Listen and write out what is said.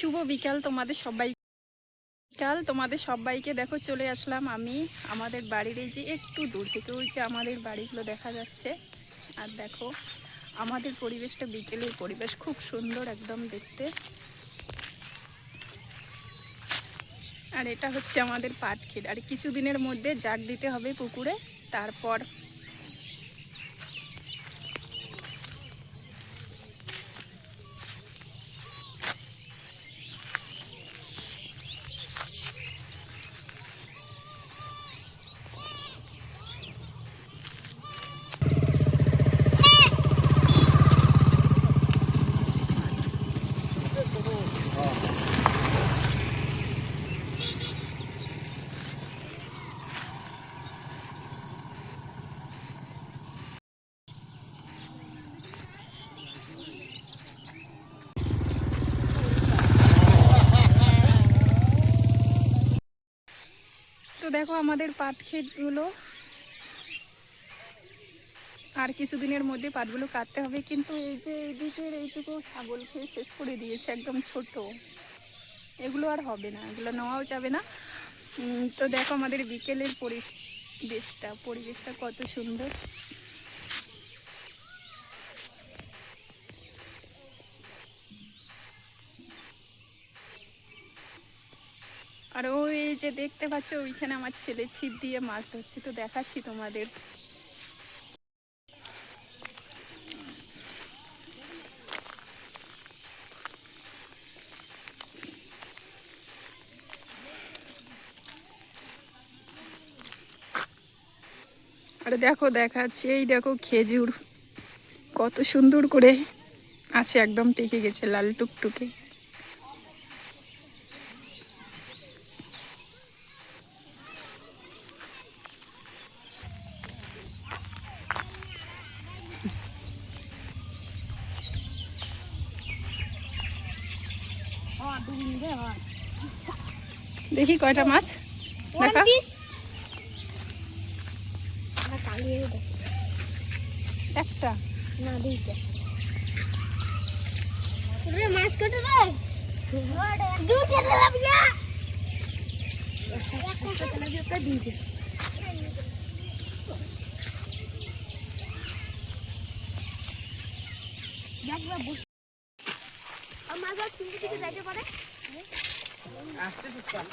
শুভ বিকাল তোমাদের সবাইকে দেখো চলে আসলাম আমি আমাদের বাড়ির এই যে একটু দূর থেকে ওই যে আমাদের বাড়িগুলো দেখা যাচ্ছে। আর দেখো আমাদের পরিবেশটা, বিকেলের পরিবেশ খুব সুন্দর একদম দেখতে। আর এটা হচ্ছে আমাদের পাট ক্ষেত। আর কিছুদিনের মধ্যে জাগ দিতে হবে পুকুরে, তারপর তো দেখো আমাদের পাট ক্ষেতগুলো আর কিছুদিনের মধ্যে পাটগুলো কাটতে হবে। কিন্তু এই যে এইদিকের এইটুকু ছাগল খেয়ে শেষ করে দিয়েছে, একদম ছোট, এগুলো আর হবে না, এগুলো নেওয়াও যাবে না। তো দেখো আমাদের বিকেলের পরিবেশটা কত সুন্দর। আর ওই যে দেখতে পাচ্ছ ওইখানে আমার ছেলে ছিপ দিয়ে মাছ ধরছে, তো দেখাচ্ছি তোমাদের। আর দেখো দেখাচ্ছি, এই দেখো খেজুর কত সুন্দর করে আছে, একদম পেকে গেছে লাল টুকটুকে। দেখি কয়টা মাছ দেখা। একটা না দুইটা রে মাছ কাটে রে দুইটা লাভিয়া একটা লাভিয়া কা দুইটা দেখবা বুঝ আমার যা তিনটে থেকে যাইতে পারে আসতে চুপ